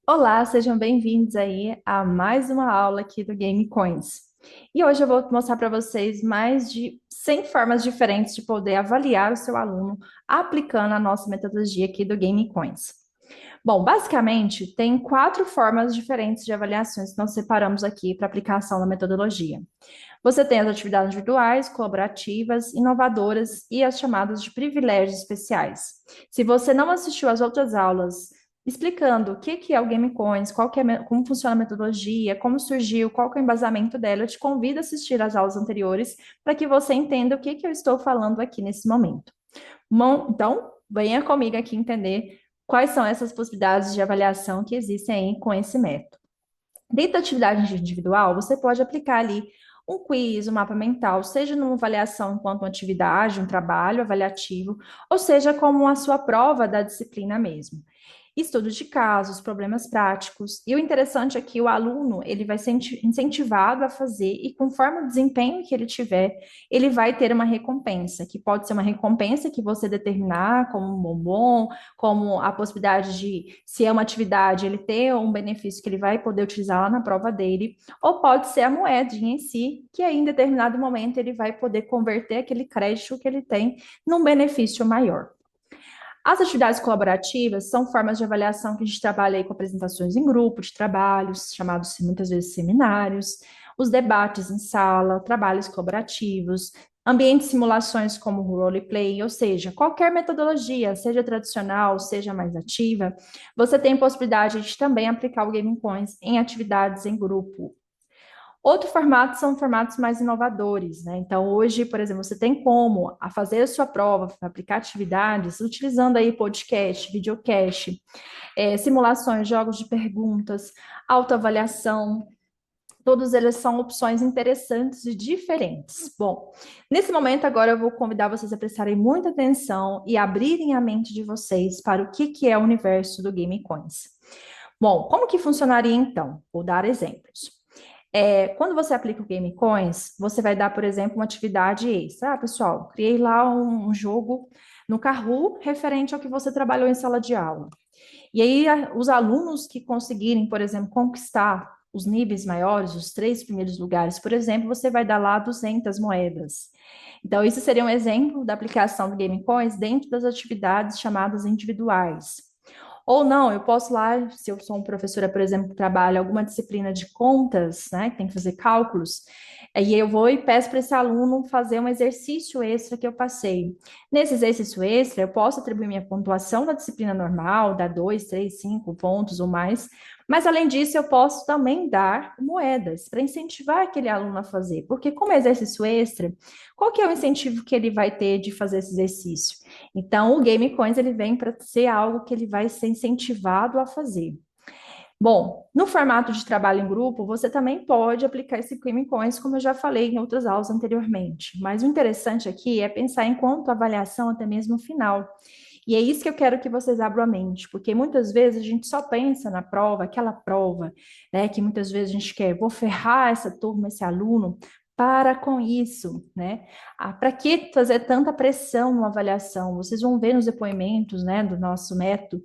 Olá, sejam bem-vindos aí a mais uma aula aqui do Game Coins. E hoje eu vou mostrar para vocês mais de 100 formas diferentes de poder avaliar o seu aluno aplicando a nossa metodologia aqui do Game Coins. Bom, basicamente, tem 4 formas diferentes de avaliações que nós separamos aqui para aplicação da metodologia. Você tem as atividades individuais, colaborativas, inovadoras e as chamadas de privilégios especiais. Se você não assistiu às outras aulas explicando o que é o GameCoins, como funciona a metodologia, como surgiu, qual que é o embasamento dela, eu te convido a assistir às aulas anteriores para que você entenda o que eu estou falando aqui nesse momento. Bom, então, venha comigo aqui entender quais são essas possibilidades de avaliação que existem aí com esse método. Dentro da atividade individual, você pode aplicar ali um quiz, um mapa mental, seja numa avaliação enquanto uma atividade, um trabalho avaliativo, ou seja, como a sua prova da disciplina mesmo. Estudo de casos, problemas práticos. E o interessante é que o aluno, ele vai ser incentivado a fazer e conforme o desempenho que ele tiver, ele vai ter uma recompensa, que pode ser uma recompensa que você determinar como um bombom, como a possibilidade de, se é uma atividade, ele ter um benefício que ele vai poder utilizar lá na prova dele, ou pode ser a moedinha em si, que aí em determinado momento ele vai poder converter aquele crédito que ele tem num benefício maior. As atividades colaborativas são formas de avaliação que a gente trabalha aí com apresentações em grupo, de trabalhos, chamados muitas vezes seminários, os debates em sala, trabalhos colaborativos, ambientes de simulações como o roleplay, ou seja, qualquer metodologia, seja tradicional, seja mais ativa, você tem possibilidade de também aplicar o Game Points em atividades em grupo. Outro formato são formatos mais inovadores, né? Então, hoje, por exemplo, você tem como a fazer a sua prova, aplicar atividades, utilizando aí podcast, videocast, simulações, jogos de perguntas, autoavaliação, todos eles são opções interessantes e diferentes. Bom, nesse momento agora eu vou convidar vocês a prestarem muita atenção e abrirem a mente de vocês para o que é o universo do Game Coins. Bom, como que funcionaria então? Vou dar exemplos. Quando você aplica o Game Coins, você vai dar, por exemplo, uma atividade extra. Ah, pessoal, criei lá um jogo no Kahoot referente ao que você trabalhou em sala de aula. E aí, os alunos que conseguirem, por exemplo, conquistar os níveis maiores, os 3 primeiros lugares, por exemplo, você vai dar lá 200 moedas. Então, isso seria um exemplo da aplicação do Game Coins dentro das atividades chamadas individuais. Ou não, eu posso lá, se eu sou uma professora, por exemplo, que trabalha alguma disciplina de contas, né, que tem que fazer cálculos, aí eu vou e peço para esse aluno fazer um exercício extra que eu passei. Nesse exercício extra, eu posso atribuir minha pontuação na disciplina normal, dar 2, 3, 5 pontos ou mais, mas além disso, eu posso também dar moedas para incentivar aquele aluno a fazer, porque como é exercício extra, qual que é o incentivo que ele vai ter de fazer esse exercício? Então, o Game Coins ele vem para ser algo que ele vai ser incentivado a fazer. Bom, no formato de trabalho em grupo, você também pode aplicar esse Game Coins, como eu já falei em outras aulas anteriormente. Mas o interessante aqui é pensar enquanto avaliação até mesmo final. E é isso que eu quero que vocês abram a mente, porque muitas vezes a gente só pensa na prova, aquela prova, né, que muitas vezes a gente quer, vou ferrar essa turma, esse aluno, para com isso, né? Para que fazer tanta pressão numa avaliação? Vocês vão ver nos depoimentos, né, do nosso método,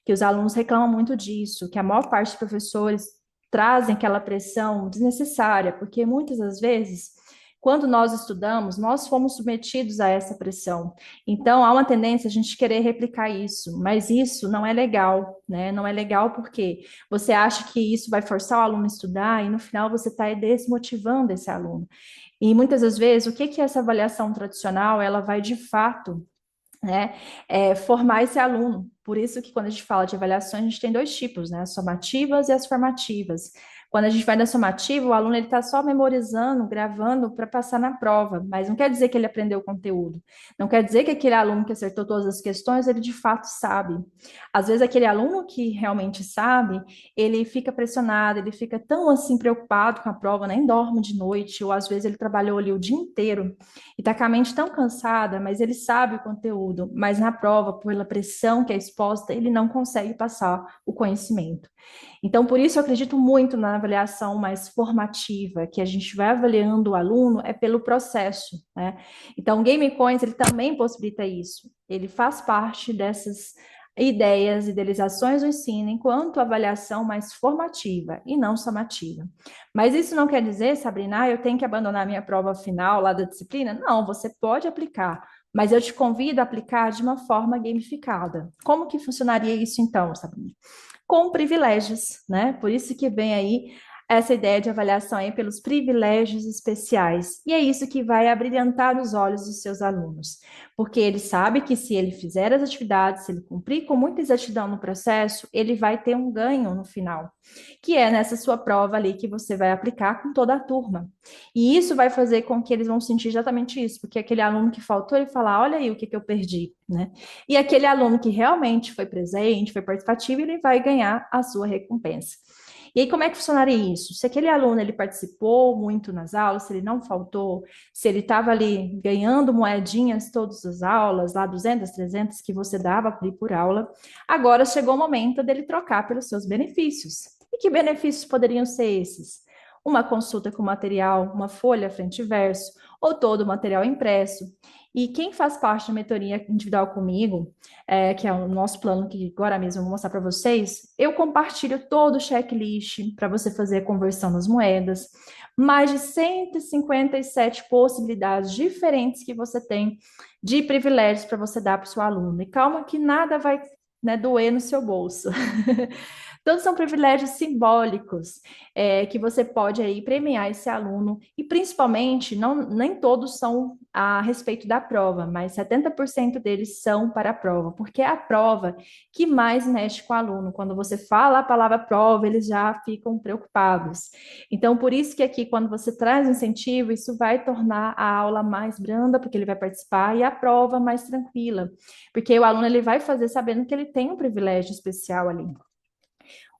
que os alunos reclamam muito disso, que a maior parte dos professores trazem aquela pressão desnecessária, porque muitas das vezes, quando nós estudamos, nós fomos submetidos a essa pressão. Então, há uma tendência a gente querer replicar isso, mas isso não é legal, né? Não é legal porque você acha que isso vai forçar o aluno a estudar e no final você está desmotivando esse aluno. E muitas das vezes, o que que essa avaliação tradicional, ela vai de fato, né, formar esse aluno. Por isso que quando a gente fala de avaliações, a gente tem 2 tipos, né, as somativas e as formativas. Quando a gente vai na somativa, o aluno ele está só memorizando, gravando para passar na prova, mas não quer dizer que ele aprendeu o conteúdo. Não quer dizer que aquele aluno que acertou todas as questões, ele de fato sabe. Às vezes aquele aluno que realmente sabe, ele fica pressionado, ele fica tão assim preocupado com a prova, nem dorme de noite, ou às vezes ele trabalhou ali o dia inteiro e está com a mente tão cansada, mas ele sabe o conteúdo, mas na prova, pela pressão que é exposta, ele não consegue passar o conhecimento. Então, por isso eu acredito muito na avaliação mais formativa, que a gente vai avaliando o aluno é pelo processo, né? Então, o Game Coins, ele também possibilita isso. Ele faz parte dessas ideias, idealizações do ensino enquanto avaliação mais formativa e não somativa. Mas isso não quer dizer, Sabrina, eu tenho que abandonar minha prova final lá da disciplina? Não, você pode aplicar, mas eu te convido a aplicar de uma forma gamificada. Como que funcionaria isso então, Sabrina? Com privilégios, né? Por isso que vem aí essa ideia de avaliação aí pelos privilégios especiais. E é isso que vai abrilhantar os olhos dos seus alunos, porque ele sabe que se ele fizer as atividades, se ele cumprir com muita exatidão no processo, ele vai ter um ganho no final, que é nessa sua prova ali que você vai aplicar com toda a turma. E isso vai fazer com que eles vão sentir exatamente isso, porque aquele aluno que faltou, ele fala, olha aí o que eu perdi, né? E aquele aluno que realmente foi presente, foi participativo, ele vai ganhar a sua recompensa. E aí, como é que funcionaria isso? Se aquele aluno ele participou muito nas aulas, se ele não faltou, se ele estava ali ganhando moedinhas todas as aulas, lá 200, 300 que você dava por aula, agora chegou o momento dele trocar pelos seus benefícios. E que benefícios poderiam ser esses? Uma consulta com material, uma folha frente e verso, ou todo o material impresso. E quem faz parte da mentoria individual comigo, que é o nosso plano que agora mesmo eu vou mostrar para vocês, eu compartilho todo o checklist para você fazer a conversão das moedas, mais de 157 possibilidades diferentes que você tem de privilégios para você dar para o seu aluno. E calma que nada vai, né, doer no seu bolso. Então, são privilégios simbólicos que você pode aí premiar esse aluno, e principalmente, não, nem todos são a respeito da prova, mas 70% deles são para a prova, porque é a prova que mais mexe com o aluno. Quando você fala a palavra prova, eles já ficam preocupados. Então, por isso que aqui, quando você traz um incentivo, isso vai tornar a aula mais branda, porque ele vai participar, e a prova mais tranquila, porque o aluno ele vai fazer sabendo que ele tem um privilégio especial ali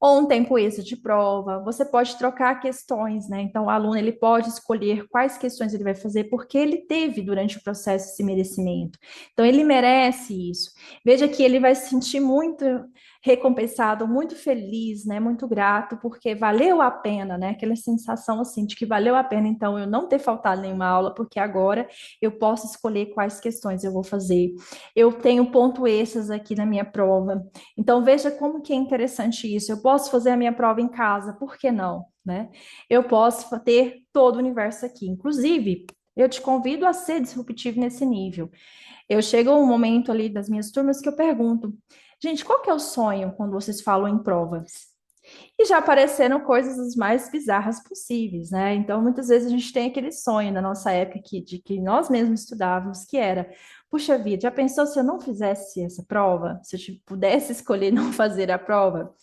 ou um tempo extra de prova. Você pode trocar questões, né? Então, o aluno ele pode escolher quais questões ele vai fazer, porque ele teve durante o processo esse merecimento. Então, ele merece isso. Veja que ele vai se sentir muito recompensado, muito feliz, né? Muito grato, porque valeu a pena, né? Aquela sensação assim de que valeu a pena, então, eu não ter faltado nenhuma aula, porque agora eu posso escolher quais questões eu vou fazer. Eu tenho ponto extras aqui na minha prova. Então, veja como que é interessante isso. Eu posso fazer a minha prova em casa, por que não, né? Eu posso ter todo o universo aqui. Inclusive, eu te convido a ser disruptivo nesse nível. Eu chego a um momento ali das minhas turmas que eu pergunto, gente, qual que é o sonho quando vocês falam em provas? E já apareceram coisas as mais bizarras possíveis, né? Então, muitas vezes a gente tem aquele sonho na nossa época de que nós mesmos estudávamos, que era, puxa vida, já pensou se eu não fizesse essa prova? Se eu pudesse escolher não fazer a prova?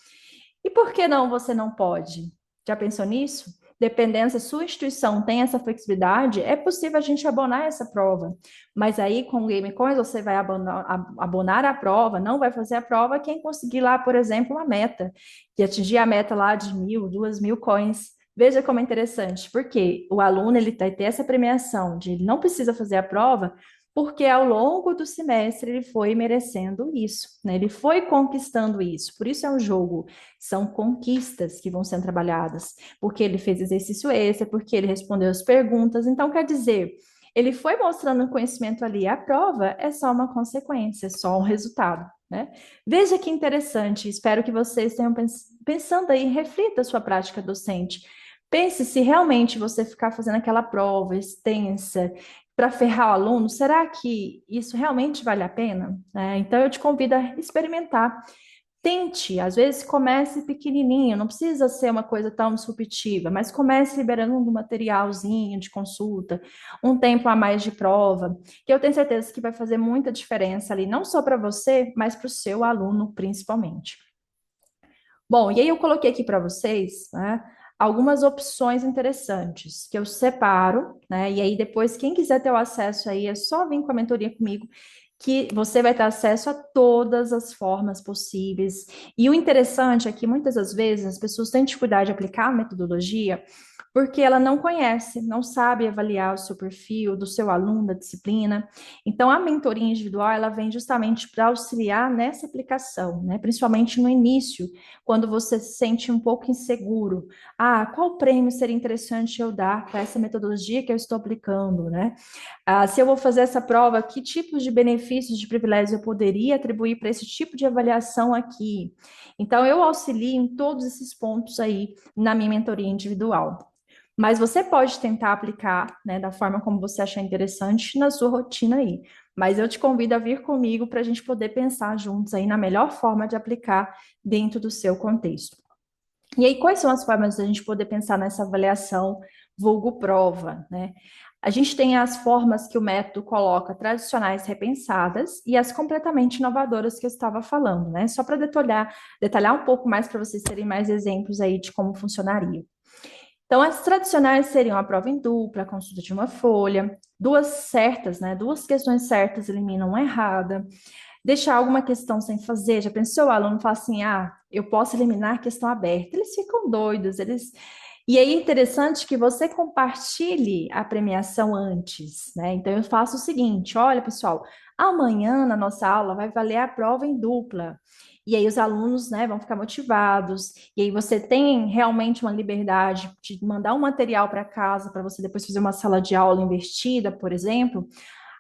E por que não você não pode? Já pensou nisso? Dependendo se a sua instituição tem essa flexibilidade, é possível a gente abonar essa prova. Mas aí, com o Game Coins, você vai abonar a prova, não vai fazer a prova quem conseguir lá, por exemplo, uma meta, que atingir a meta lá de 1.000, 2.000 coins. Veja como é interessante, porque o aluno ele vai ter essa premiação de ele não precisa fazer a prova, porque ao longo do semestre ele foi merecendo isso, né? Ele foi conquistando isso. Por isso é um jogo, são conquistas que vão sendo trabalhadas, porque ele fez exercício extra, porque ele respondeu as perguntas. Então, quer dizer, ele foi mostrando um conhecimento ali. A prova é só uma consequência, é só um resultado, né? Veja que interessante. Espero que vocês tenham pensando aí, reflita a sua prática docente. Pense se realmente você ficar fazendo aquela prova extensa para ferrar o aluno, será que isso realmente vale a pena? Então, eu te convido a experimentar. Tente, às vezes comece pequenininho, não precisa ser uma coisa tão disruptiva, mas comece liberando um materialzinho de consulta, um tempo a mais de prova, que eu tenho certeza que vai fazer muita diferença ali, não só para você, mas para o seu aluno principalmente. Bom, e aí eu coloquei aqui para vocês, né, algumas opções interessantes que eu separo, né? E aí depois, quem quiser ter o acesso aí, é só vir com a mentoria comigo, que você vai ter acesso a todas as formas possíveis. E o interessante é que muitas das vezes as pessoas têm dificuldade de aplicar a metodologia porque ela não conhece, não sabe avaliar o seu perfil, do seu aluno, da disciplina. Então, a mentoria individual, ela vem justamente para auxiliar nessa aplicação, né? Principalmente no início, quando você se sente um pouco inseguro. Ah, qual prêmio seria interessante eu dar para essa metodologia que eu estou aplicando, né? Se eu vou fazer essa prova, que tipos de benefícios benefícios de privilégios eu poderia atribuir para esse tipo de avaliação aqui? Então, eu auxilio em todos esses pontos aí na minha mentoria individual. Mas você pode tentar aplicar, né, da forma como você achar interessante na sua rotina aí. Mas eu te convido a vir comigo para a gente poder pensar juntos aí na melhor forma de aplicar dentro do seu contexto. E aí, quais são as formas da gente poder pensar nessa avaliação vulgo prova, né? A gente tem as formas que o método coloca, tradicionais repensadas, e as completamente inovadoras que eu estava falando, né? Só para detalhar um pouco mais para vocês terem mais exemplos aí de como funcionaria. Então, as tradicionais seriam a prova em dupla, a consulta de uma folha, duas certas, né? Duas questões certas eliminam uma errada, deixar alguma questão sem fazer. Já pensou? O aluno fala assim: ah, eu posso eliminar a questão aberta. Eles ficam doidos, eles. E aí é interessante que você compartilhe a premiação antes, né? Então eu faço o seguinte: olha, pessoal, amanhã na nossa aula vai valer a prova em dupla. E aí os alunos, né, vão ficar motivados. E aí você tem realmente uma liberdade de mandar um material para casa para você depois fazer uma sala de aula invertida, por exemplo.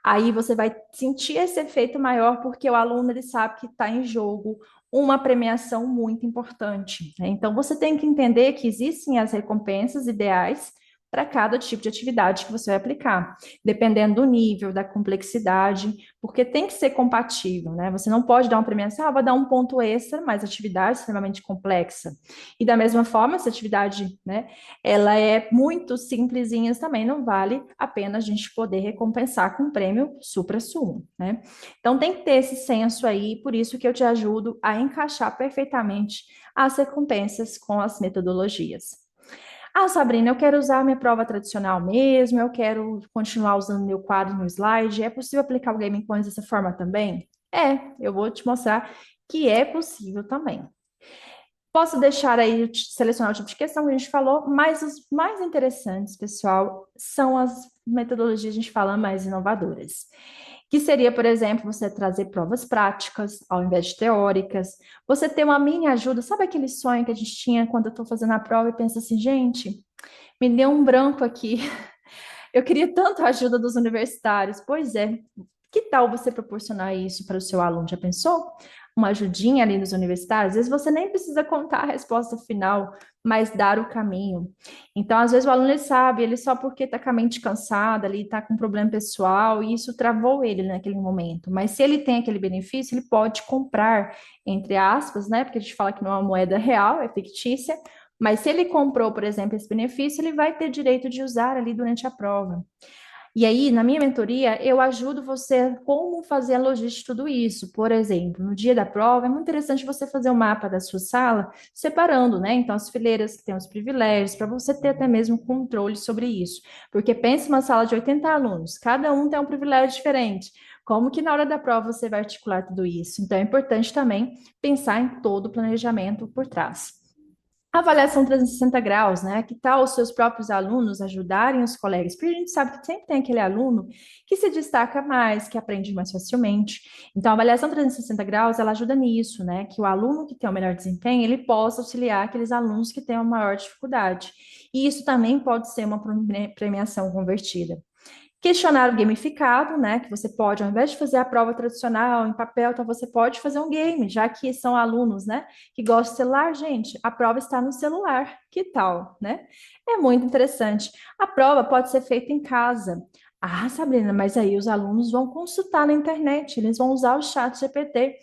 Aí você vai sentir esse efeito maior porque o aluno ele sabe que está em jogo uma premiação muito importante, né? Então você tem que entender que existem as recompensas ideais para cada tipo de atividade que você vai aplicar, dependendo do nível, da complexidade, porque tem que ser compatível, né? Você não pode dar uma premiação, ah, vou dar um ponto extra, mas atividade extremamente complexa. E da mesma forma, essa atividade, né, ela é muito simplesinha também, não vale a pena a gente poder recompensar com um prêmio supra-sumo, né? Então tem que ter esse senso aí, por isso que eu te ajudo a encaixar perfeitamente as recompensas com as metodologias. Ah, Sabrina, eu quero usar a minha prova tradicional mesmo, eu quero continuar usando meu quadro no slide. É possível aplicar o Game Coins dessa forma também? É, eu vou te mostrar que é possível também. Posso deixar aí, selecionar o tipo de questão que a gente falou, mas os mais interessantes, pessoal, são as metodologias, a gente fala, mais inovadoras. Que seria, por exemplo, você trazer provas práticas ao invés de teóricas, você ter uma mini ajuda, sabe aquele sonho que a gente tinha quando eu estou fazendo a prova e pensa assim, gente, me deu um branco aqui, eu queria tanto a ajuda dos universitários. Pois é, que tal você proporcionar isso para o seu aluno? Já pensou? Uma ajudinha ali nos universitários? Às vezes você nem precisa contar a resposta final, mas dar o caminho. Então, às vezes o aluno ele sabe, ele só porque está com a mente cansada, ali está com um problema pessoal, e isso travou ele naquele momento. Mas se ele tem aquele benefício, ele pode comprar, entre aspas, né? Porque a gente fala que não é uma moeda real, é fictícia, mas se ele comprou, por exemplo, esse benefício, ele vai ter direito de usar ali durante a prova. E aí, na minha mentoria, eu ajudo você como fazer a logística de tudo isso. Por exemplo, no dia da prova, é muito interessante você fazer o mapa da sua sala, separando, né? Então, as fileiras que têm os privilégios, para você ter até mesmo controle sobre isso. Porque pense uma sala de 80 alunos, cada um tem um privilégio diferente. Como que na hora da prova você vai articular tudo isso? Então, é importante também pensar em todo o planejamento por trás. Avaliação 360 graus, né? Que tal os seus próprios alunos ajudarem os colegas? Porque a gente sabe que sempre tem aquele aluno que se destaca mais, que aprende mais facilmente. Então, a avaliação 360 graus, ela ajuda nisso, né? Que o aluno que tem o melhor desempenho, ele possa auxiliar aqueles alunos que têm a maior dificuldade. E isso também pode ser uma premiação convertida. Questionário gamificado, né? Que você pode, ao invés de fazer a prova tradicional em papel, então você pode fazer um game, já que são alunos, né? Que gostam de celular, gente, a prova está no celular. Que tal, né? É muito interessante. A prova pode ser feita em casa. Ah, Sabrina, mas aí os alunos vão consultar na internet, eles vão usar o chat GPT.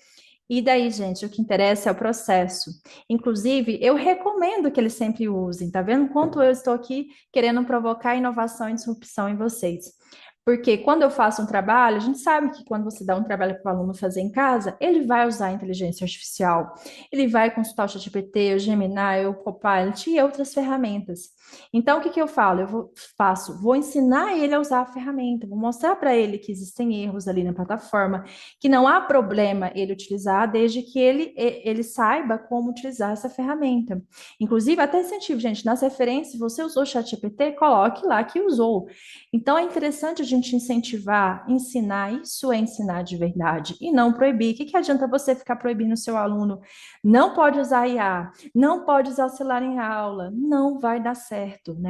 E daí, gente, o que interessa é o processo. Inclusive, eu recomendo que eles sempre usem, tá vendo quanto eu estou aqui querendo provocar inovação e disrupção em vocês? Porque quando eu faço um trabalho, a gente sabe que quando você dá um trabalho para o aluno fazer em casa, ele vai usar a inteligência artificial, ele vai consultar o ChatGPT, o Gemini, o Copilot e outras ferramentas. Então, o que que eu falo? Vou ensinar ele a usar a ferramenta, vou mostrar para ele que existem erros ali na plataforma, que não há problema ele utilizar, desde que ele saiba como utilizar essa ferramenta. Inclusive, até incentivo, gente, nas referências, se você usou o ChatGPT, coloque lá que usou. Então, é interessante a gente incentivar, ensinar, isso é ensinar de verdade, e não proibir. O que que adianta você ficar proibindo o seu aluno? Não pode usar IA, não pode usar o celular em aula, não vai dar certo, né?